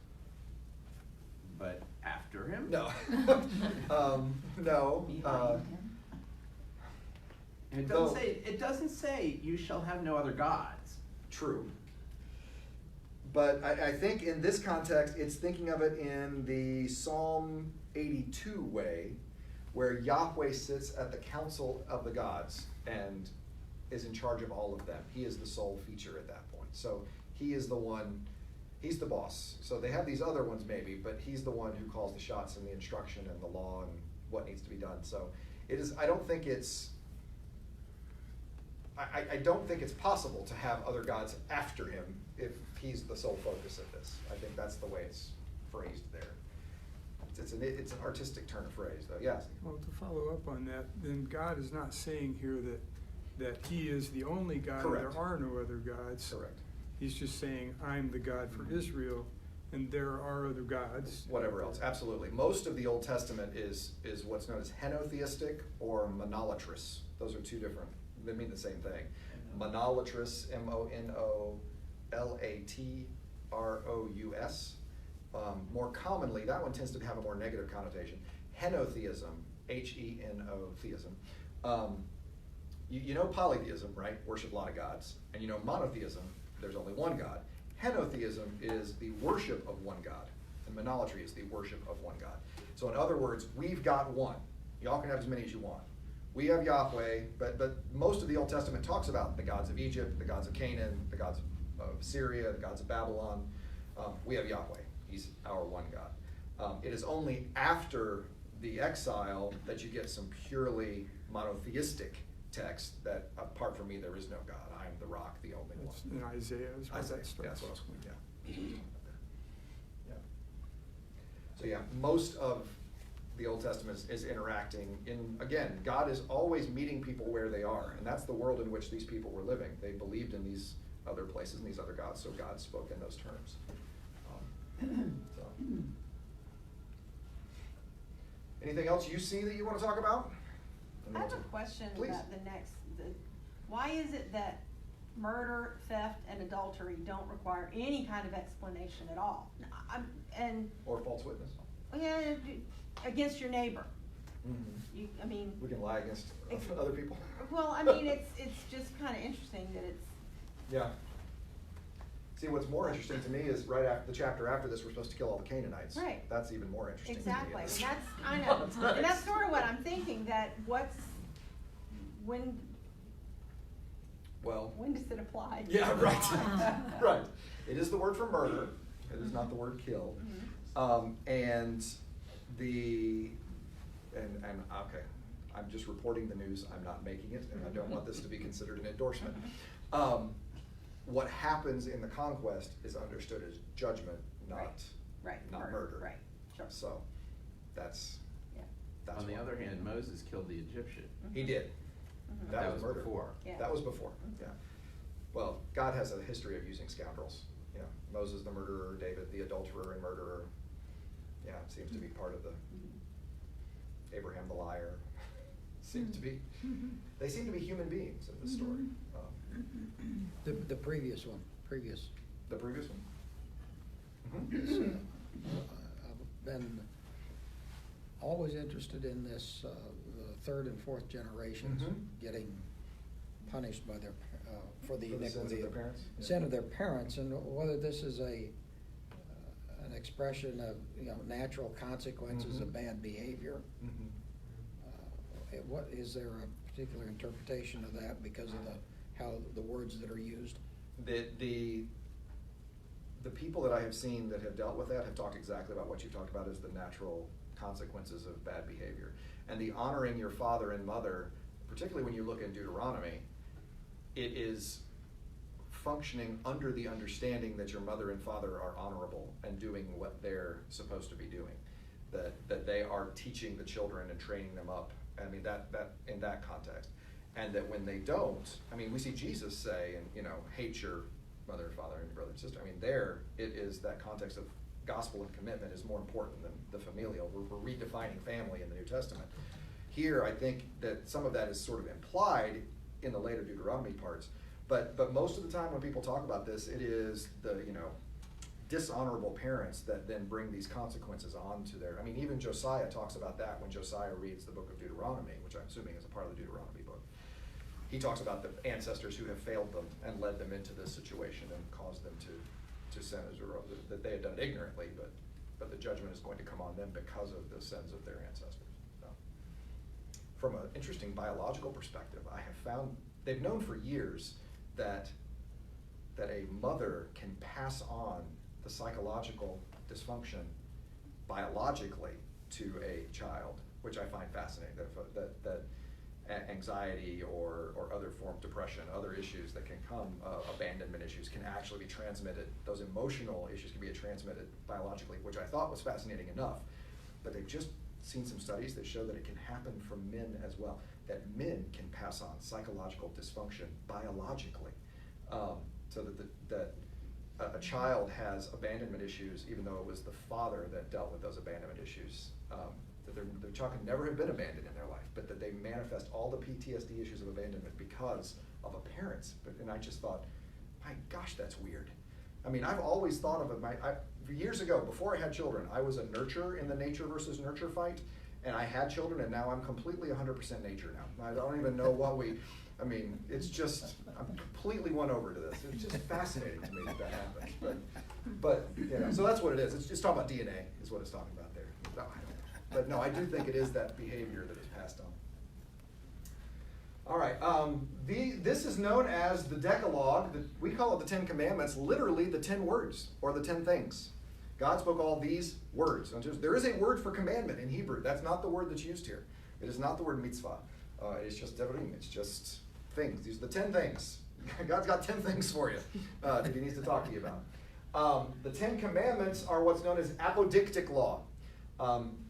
but after him? No. No. And though- it doesn't say you shall have no other gods. True. But I think in this context, it's thinking of it in the Psalm 82 way, where Yahweh sits at the council of the gods and is in charge of all of them. He is the sole feature at that point. So he is the one, he's the boss. So they have these other ones maybe, but he's the one who calls the shots and the instruction and the law and what needs to be done. So it is, I don't think it's possible to have other gods after him if he's the sole focus of this. I think that's the way it's phrased there. It's an artistic turn of phrase, though. Yes. Well, to follow up on that, then God is not saying here that he is the only God and Correct. there are no other gods. Correct. He's just saying, I'm the God for Israel, and there are other gods. Whatever else, absolutely. Most of the Old Testament is what's known as henotheistic or monolatrous. Those are two different, they mean the same thing. Monolatrous, Monolatrous. More commonly, that one tends to have a more negative connotation. Henotheism, Heno theism. You know polytheism, right? Worship a lot of gods. And you know monotheism, there's only one God. Henotheism is the worship of one God. And monolatry is the worship of one God. So in other words, we've got one. Y'all can have as many as you want. We have Yahweh, but most of the Old Testament talks about the gods of Egypt, the gods of Canaan, the gods of Syria, the gods of Babylon. We have Yahweh. He's our one God. It is only after the exile that you get some purely monotheistic text that apart from me there is no God. I am the rock, the only That's one. in Isaiah is where Isaiah, that starts. yeah, that's what I was going yeah. So yeah, most of the Old Testament is interacting in, again, God is always meeting people where they are, and that's the world in which these people were living. They believed in these other places and these other gods, so God spoke in those terms. So. Anything else you see that you want to talk about? I have a question Please. about why is it that murder, theft, and adultery don't require any kind of explanation at all? Or false witness. Yeah, against your neighbor. Mm-hmm. I mean. We can lie against other people. Well, I mean, it's just kind of interesting that it's. Yeah. See, what's more interesting to me is right after the chapter after this, we're supposed to kill all the Canaanites. Right. That's even more interesting. Exactly, To me. and that's kind of, and that's sort of what I'm thinking, that when does it apply? Yeah, right. Right. It is the word for murder. It is not the word kill. Mm-hmm. And okay, I'm just reporting the news. I'm not making it, and I don't want this to be considered an endorsement. What happens in the conquest is understood as judgment, not murder. Right, sure. So that's On the why. other hand, Moses killed the Egyptian. He did. Mhm. That That was was murder. before. Yeah. That was before. Yeah. Well, God has a history of using scoundrels. You know, Moses the murderer, David the adulterer and murderer. Yeah, it seems to be part of the Abraham the liar. Seems to be. They seem to be human beings in this story. The previous one, previous. The previous one. Is, I've been always interested in this, the third and fourth generations getting punished by their, for the For the sins of iniquity their parents? Yeah. sin of their parents, and whether this is an expression of, natural consequences of bad behavior, what, is there a particular interpretation of that because of how the words that are used? The people that I have seen that have dealt with that have talked exactly about what you talked about as the natural consequences of bad behavior. And the honoring your father and mother, particularly when you look in Deuteronomy, it is functioning under the understanding that your mother and father are honorable and doing what they're supposed to be doing. That they are teaching the children and training them up. I mean, that in that context. And that when they don't, I mean, we see Jesus say, and hate your mother and father and your brother and sister. I mean, there it is, that context of gospel and commitment is more important than the familial. We're redefining family in the New Testament. Here, I think that some of that is sort of implied in the later Deuteronomy parts, but most of the time when people talk about this, it is the dishonorable parents that then bring these consequences on to their. I mean, even Josiah talks about that when Josiah reads the book of Deuteronomy, which I'm assuming is a part of the Deuteronomy book. He talks about the ancestors who have failed them and led them into this situation and caused them to sin as a result, that they had done it ignorantly, but the judgment is going to come on them because of the sins of their ancestors. So, from an interesting biological perspective, I have found they've known for years that a mother can pass on the psychological dysfunction biologically to a child, which I find fascinating. That anxiety or other form of depression, other issues that can come, abandonment issues, can actually be transmitted. Those emotional issues can be transmitted biologically, which I thought was fascinating enough. But they've just seen some studies that show that it can happen from men as well, that men can pass on psychological dysfunction biologically. So that a child has abandonment issues, even though it was the father that dealt with those abandonment issues. That their child can never have been abandoned in their life, but that they manifest all the PTSD issues of abandonment because of a parent's. And I just thought, my gosh, that's weird. I mean, I've always thought of it. Years ago, before I had children, I was a nurturer in the nature versus nurture fight, and I had children, and now I'm completely 100% nature now. I don't even know what I mean, it's just, I'm completely won over to this. It's just fascinating to me that happens. But so that's what it is. It's just talking about DNA is what it's talking about there. No, I don't know. But no, I do think it is that behavior that is passed on. All right, this is known as the Decalogue. We call it the 10 Commandments, literally the 10 words, or the 10 things. God spoke all these words. There is a word for commandment in Hebrew. That's not the word that's used here. It is not the word mitzvah. It's just devarim. It's just things. These are the 10 things. God's got 10 things for you that he needs to talk to you about. The 10 Commandments are what's known as apodictic law.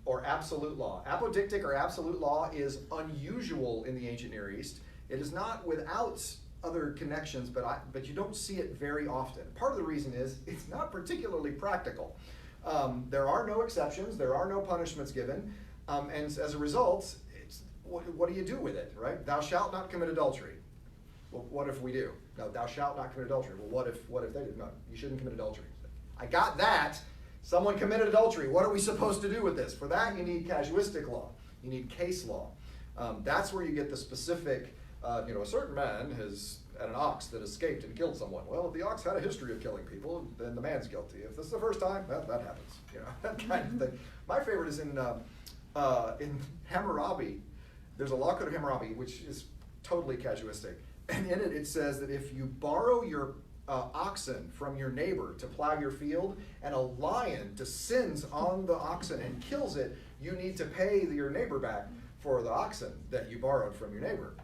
Or absolute law. Apodictic or absolute law is unusual in the ancient Near East. It is not without other connections, but you don't see it very often. Part of the reason is it's not particularly practical. There are no exceptions. There are no punishments given. And as a result, what do you do with it, right? Thou shalt not commit adultery. Well, what if we do? No, thou shalt not commit adultery. Well, what if they do? No, you shouldn't commit adultery. I got that. Someone committed adultery. What are we supposed to do with this? For that, you need casuistic law. You need case law. That's where you get the specific, a certain man has had an ox that escaped and killed someone. Well, if the ox had a history of killing people, then the man's guilty. If this is the first time, that happens. That kind of thing. My favorite is in Hammurabi. There's a law code of Hammurabi, which is totally casuistic. And in it says that if you borrow your oxen from your neighbor to plow your field, and a lion descends on the oxen and kills it, you need to pay your neighbor back for the oxen that you borrowed from your neighbor.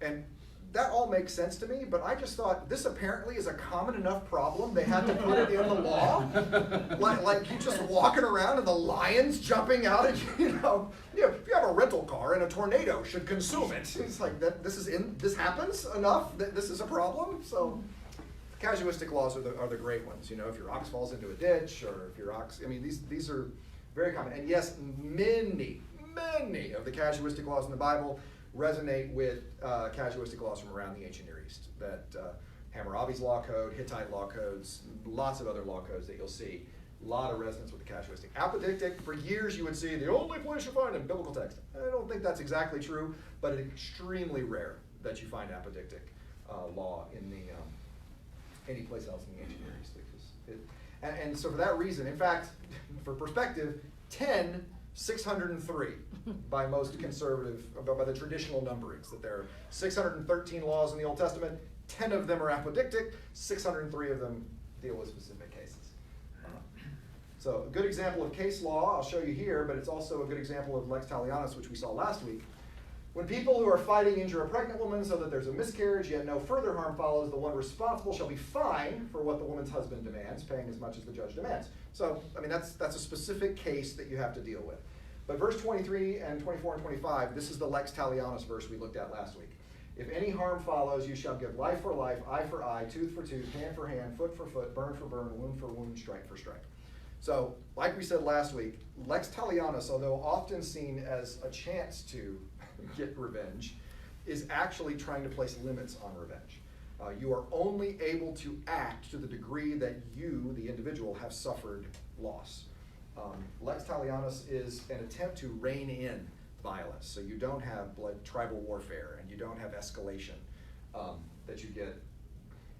And that all makes sense to me, but I just thought this apparently is a common enough problem they had to put it in the law. like you just walking around and the lion's jumping out at you. If you have a rental car and a tornado should consume it, it's like that. This happens enough that this is a problem. So casuistic laws are the great ones. If your ox falls into a ditch, or if your ox, these are very common. And yes, many of the casuistic laws in the Bible resonate with casuistic laws from around the ancient Near East. That Hammurabi's law code, Hittite law codes, lots of other law codes that you'll see. A lot of resonance with the casuistic. Apodictic, for years you would see the only place you find in biblical text. I don't think that's exactly true, but it's extremely rare that you find apodictic law in any place else in the ancient Near East. And so for that reason, in fact, for perspective, 10 603 by most conservative, by the traditional numberings, that there are 613 laws in the Old Testament, 10 of them are apodictic, 603 of them deal with specific cases. So a good example of case law, I'll show you here, but it's also a good example of lex talionis, which we saw last week. When people who are fighting injure a pregnant woman so that there's a miscarriage, yet no further harm follows, the one responsible shall be fined for what the woman's husband demands, paying as much as the judge demands. So, I mean, that's a specific case that you have to deal with. But verse 23 and 24 and 25, this is the lex talionis verse we looked at last week. If any harm follows, you shall give life for life, eye for eye, tooth for tooth, hand for hand, foot for foot, burn for burn, wound for wound, strike for strike. So, like we said last week, lex talionis, although often seen as a chance to get revenge, is actually trying to place limits on revenge. You are only able to act to the degree that you, the individual, have suffered loss. Lex talionis is an attempt to rein in violence, so you don't have tribal warfare, and you don't have escalation that you get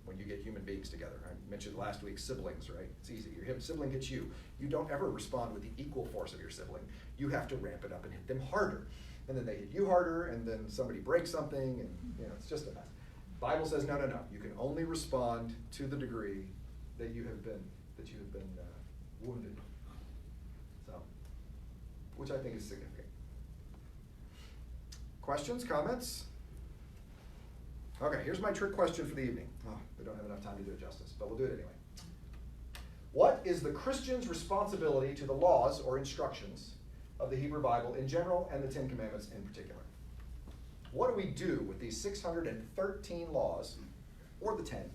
when you get human beings together. I mentioned last week siblings, right? It's easy. Your sibling hits you. You don't ever respond with the equal force of your sibling. You have to ramp it up and hit them harder. And then they hit you harder, and then somebody breaks something, and it's just a mess. Bible says no. You can only respond to the degree that you have been wounded. So, which I think is significant. Questions, comments? Okay, here's my trick question for the evening. Oh, we don't have enough time to do it justice, but we'll do it anyway. What is the Christian's responsibility to the laws or instructions of the Hebrew Bible in general and the Ten Commandments in particular? What do we do with these 613 laws, or the 10,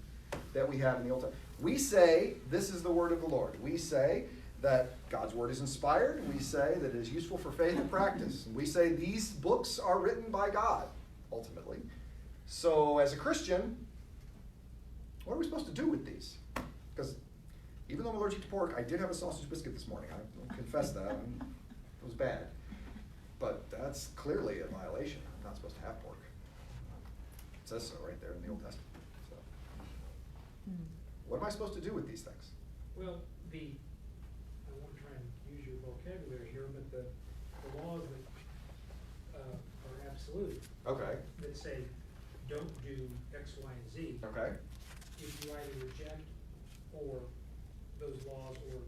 that we have in the Old Testament? We say this is the word of the Lord. We say that God's word is inspired. We say that it is useful for faith and practice. And we say these books are written by God, ultimately. So as a Christian, what are we supposed to do with these? Because even though I'm allergic to pork, I did have a sausage biscuit this morning. I confess that. It was bad. But that's clearly a violation. I'm not supposed to have pork. It says so right there in the Old Testament. So, what am I supposed to do with these things? Well, I won't try and use your vocabulary here, but the laws that are absolute. Okay. That say, don't do X, Y, and Z. Okay. If you either reject or those laws or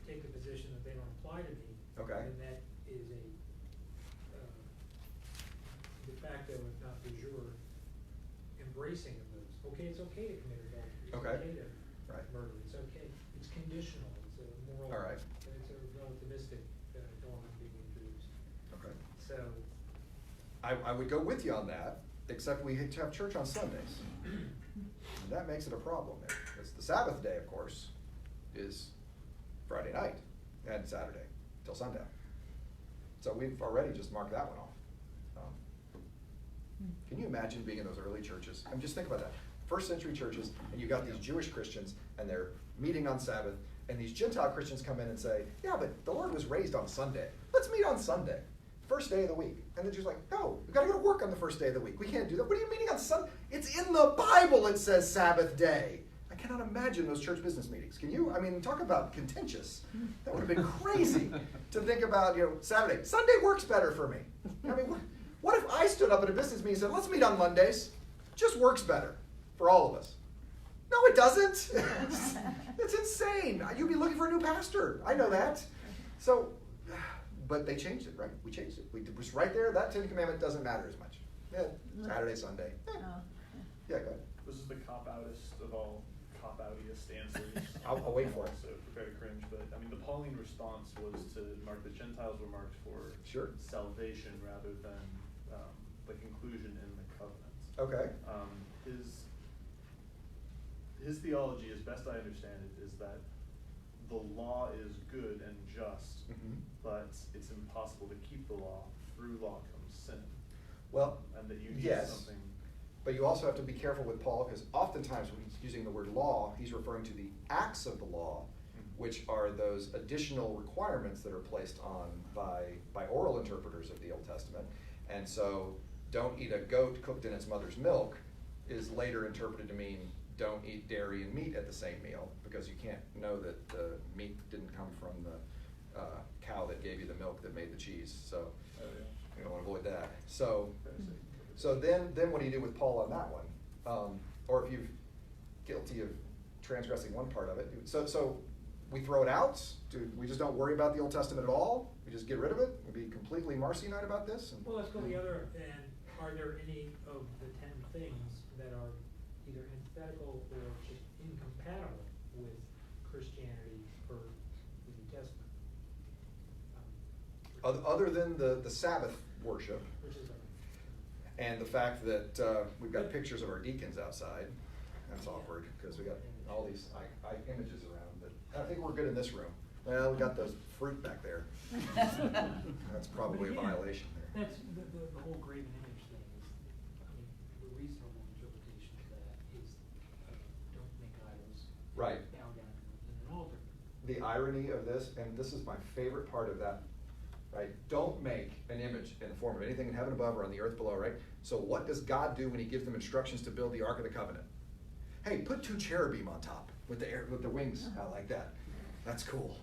take the position that they don't apply to me, Okay. then that is a de facto, if not de jure, embracing of those. Okay, it's okay to commit adultery. It's Okay. okay to murder. It's okay. It's conditional. It's a moral. All right. It's a relativistic element being introduced. Okay. So. I would go with you on that, except we have church on Sundays. And that makes it a problem. Because the Sabbath day, of course, is Friday night and Saturday till sundown. So we've already just marked that one off. Can you imagine being in those early churches? I mean, just think about that. First century churches, and you got these Jewish Christians, and they're meeting on Sabbath, and these Gentile Christians come in and say, yeah, but the Lord was raised on Sunday. Let's meet on Sunday. First day of the week. And the Jews like, no, we've got to go to work on the first day of the week. We can't do that. What are you meeting on Sunday? It's in the Bible it says Sabbath day. I cannot imagine those church business meetings. Can you? I mean, talk about contentious. That would have been crazy to think about, Saturday. Sunday works better for me. I mean, what if I stood up at a business meeting and said, let's meet on Mondays? Just works better for all of us. No, it doesn't. It's insane. You'd be looking for a new pastor. I know that. So, but they changed it, right? We changed it. We was right there. That Ten Commandment doesn't matter as much. Yeah, Saturday, Sunday. Yeah, go ahead. This is the cop-outist of all cop-outiest answers. I'll wait for it. So prepare to cringe, but I mean, the Pauline response was to mark the Gentiles were marked for salvation rather than the conclusion in the covenants. Okay. His theology, as best I understand it, is that the law is good and just, but it's impossible to keep the law. Through law comes sin. Well, and that you need something. But you also have to be careful with Paul, because oftentimes when he's using the word law, he's referring to the acts of the law, which are those additional requirements that are placed on by oral interpreters of the Old Testament. And so, don't eat a goat cooked in its mother's milk is later interpreted to mean don't eat dairy and meat at the same meal, because you can't know that the meat didn't come from cow that gave you the milk that made the cheese. So Oh, yeah. you don't want to avoid that. So then what do you do with Paul on that one? Or if you're guilty of transgressing one part of it, so we throw it out. We just don't worry about the Old Testament at all. We just get rid of it. We be completely Marcionite about this. Well, let's go the other end. Are there any of the 10 things that are either antithetical or just incompatible with Christianity or the New Testament? Other than the Sabbath worship, Which is and the fact that we've got pictures of our deacons outside. That's awkward, because we got all these images around. But I think we're good in this room. Well, we got those fruit back there. That's probably a violation there. That's the whole graven image thing is, I mean, the reasonable interpretation of that is don't make idols. Right. Bow down in an altar. The irony of this, and this is my favorite part of that, right? Don't make an image in the form of anything in heaven above or on the earth below, right? So what does God do when he gives them instructions to build the Ark of the Covenant? Hey, put 2 cherubim on top with the wings out like that. That's cool.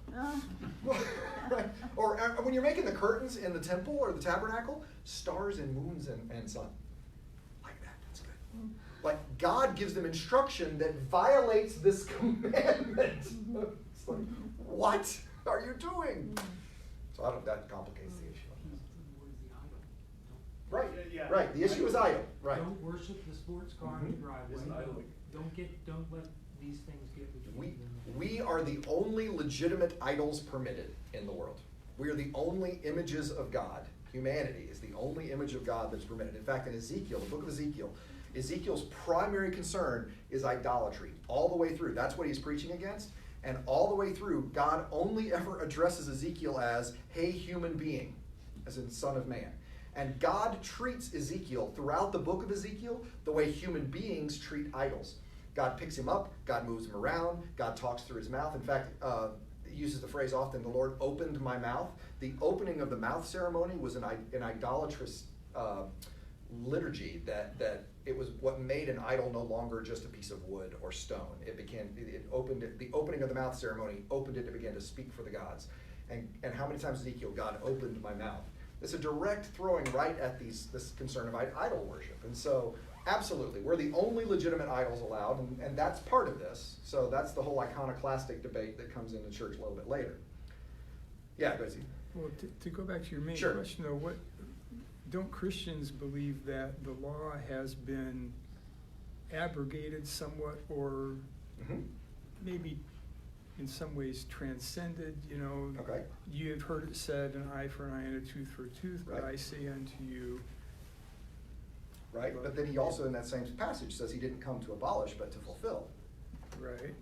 Right? Or when you're making the curtains in the temple or the tabernacle, stars and moons and sun. Like that, that's good. Like God gives them instruction that violates this commandment. It's like, what are you doing? So that complicates the issue. Right, Yeah. right. The issue is idol. Right. Don't worship the sports car in the driveway. It's an idol. Don't let these things get between you and We are the only legitimate idols permitted in the world. We are the only images of God. Humanity is the only image of God that's permitted. In fact, in Ezekiel, the book of Ezekiel, Ezekiel's primary concern is idolatry all the way through. That's what he's preaching against. And all the way through, God only ever addresses Ezekiel as, hey, human being, as in son of man. And God treats Ezekiel throughout the book of Ezekiel the way human beings treat idols. God picks him up, God moves him around, God talks through his mouth. In fact, he uses the phrase often, the Lord opened my mouth. The opening of the mouth ceremony was an idolatrous liturgy that it was what made an idol no longer just a piece of wood or stone. The opening of the mouth ceremony opened it to begin to speak for the gods. And how many times Ezekiel, God opened my mouth? It's a direct throwing right at this concern of idol worship. And so, absolutely, we're the only legitimate idols allowed, and that's part of this. So that's the whole iconoclastic debate that comes into church a little bit later. Yeah, go ahead, Steve. Well, to go back to your main Sure. question, though, don't Christians believe that the law has been abrogated somewhat, or maybe in some ways transcended? Okay. You have heard it said, an eye for an eye and a tooth for a tooth, but Right. I say unto you. Right, but then he also in that same passage says he didn't come to abolish but to fulfill. Right,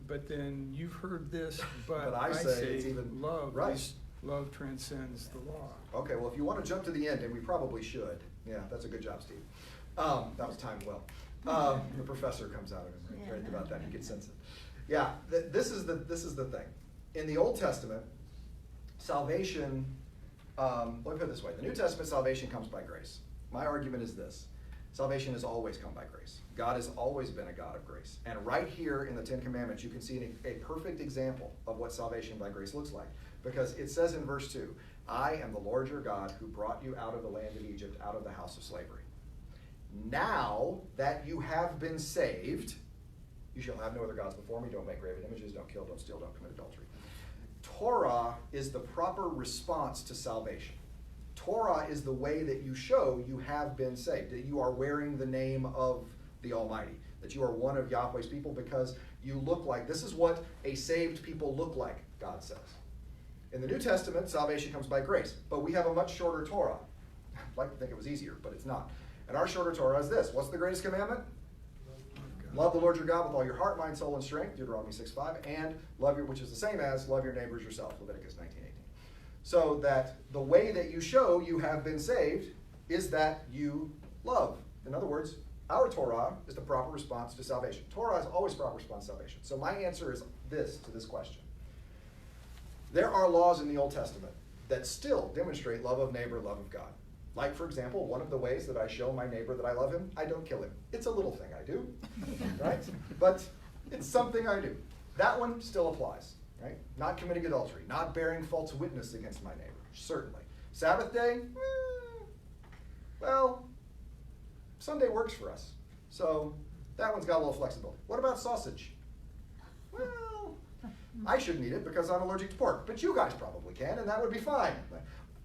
but then you've heard this, but But I I say say it's even- love, right. love transcends the law. Okay, well, if you want to jump to the end, and we probably should. Yeah, that's a good job, Steve. That was timed well. The professor comes out and right about that. He gets sensitive. Yeah, this is the thing. In the Old Testament, salvation. Let me put it this way: the New Testament salvation comes by grace. My argument is this: salvation has always come by grace. God has always been a God of grace. And right here in the Ten Commandments, you can see a perfect example of what salvation by grace looks like. Because it says in verse 2, I am the Lord your God who brought you out of the land of Egypt, out of the house of slavery. Now that you have been saved, you shall have no other gods before me. Don't make graven images, don't kill, don't steal, don't commit adultery. Torah is the proper response to salvation. Torah is the way that you show you have been saved, that you are wearing the name of the Almighty, that you are one of Yahweh's people because you look like, this is what a saved people look like, God says. In the New Testament, salvation comes by grace, but we have a much shorter Torah. I'd like to think it was easier, but it's not. And our shorter Torah is this. What's the greatest commandment? Love the Lord your God with all your heart, mind, soul, and strength, Deuteronomy 6:5, and which is the same as love your neighbors yourself, Leviticus 19:18. So that the way that you show you have been saved is that you love. In other words, our Torah is the proper response to salvation. Torah is always proper response to salvation. So my answer is this to this question. There are laws in the Old Testament that still demonstrate love of neighbor, love of God. Like, for example, one of the ways that I show my neighbor that I love him, I don't kill him. It's a little thing I do, right? But it's something I do. That one still applies, right? Not committing adultery, not bearing false witness against my neighbor, certainly. Sabbath day, well, Sunday works for us. So that one's got a little flexibility. What about sausage? Well, I shouldn't eat it because I'm allergic to pork, but you guys probably can, and that would be fine.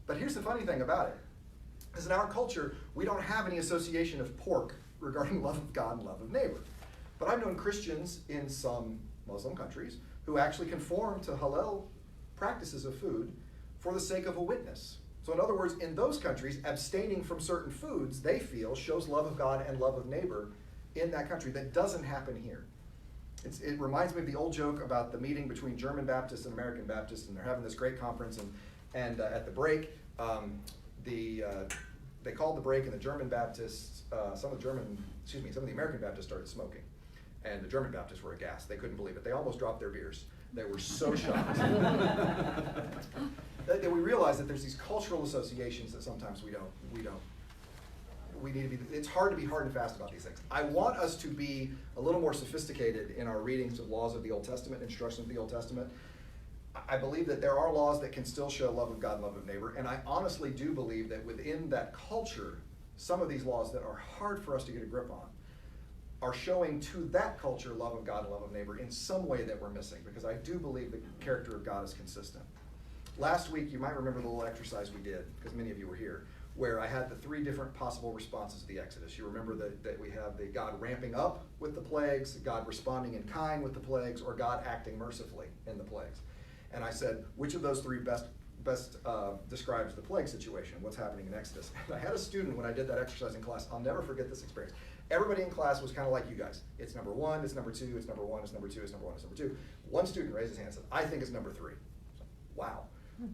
But here's the funny thing about it, is in our culture, we don't have any association of pork regarding love of God and love of neighbor. But I've known Christians in some Muslim countries who actually conform to halal practices of food for the sake of a witness. So in other words, in those countries, abstaining from certain foods, they feel, shows love of God and love of neighbor in that country. That doesn't happen here. It reminds me of the old joke about the meeting between German Baptists and American Baptists, and they're having this great conference, and at the break, they called the break, and the German Baptists, some of the American Baptists started smoking. And the German Baptists were aghast. They couldn't believe it. They almost dropped their beers. They were so shocked. that we realize that there's these cultural associations that sometimes we need to be, it's hard to be hard and fast about these things. I want us to be a little more sophisticated in our readings of laws of the Old Testament, instructions of the Old Testament. I believe that there are laws that can still show love of God and love of neighbor, and I honestly do believe that within that culture, some of these laws that are hard for us to get a grip on are showing to that culture love of God and love of neighbor in some way that we're missing, because I do believe the character of God is consistent. Last week, you might remember the little exercise we did, because many of you were here, where I had the 3 different possible responses to the Exodus. You remember that we have the God ramping up with the plagues, God responding in kind with the plagues, or God acting mercifully in the plagues. And I said, which of those 3 best describes the plague situation, what's happening in Exodus? And I had a student, when I did that exercise in class, I'll never forget this experience. Everybody in class was kind of like you guys. It's number 1, it's number 2, it's number 1, it's number 2, it's number 1, it's number 2. One student raised his hand and said, I think it's number 3. So, wow.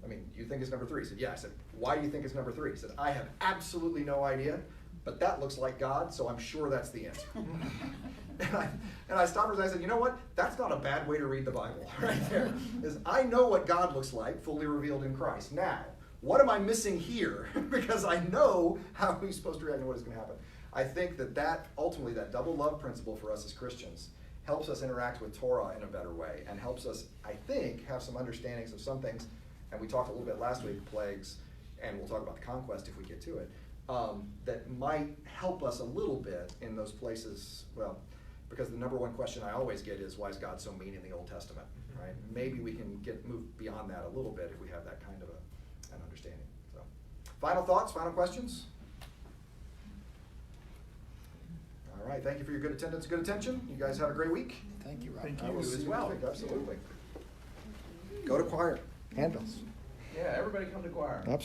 I mean, you think it's number 3? He said, yeah. I said, why do you think it's number 3? He said, I have absolutely no idea, but that looks like God, so I'm sure that's the answer. and I stopped and I said, you know what? That's not a bad way to read the Bible, right there. Is I know what God looks like, fully revealed in Christ. Now, what am I missing here? Because I know how he's supposed to react and what is going to happen. I think that ultimately, that double love principle for us as Christians helps us interact with Torah in a better way, and helps us, I think, have some understandings of some things. And we talked a little bit last week, plagues, and we'll talk about the conquest if we get to it, that might help us a little bit in those places, well, because the number one question I always get is, why is God so mean in the Old Testament, right? Maybe we can move beyond that a little bit if we have that kind of an understanding. So, final thoughts, final questions? All right, thank you for your good attendance, good attention. You guys have a great week. Thank you, Rob. Thank I you. will see you next week, absolutely. Go to choir, handbells. Yeah, everybody come to choir. Absolutely.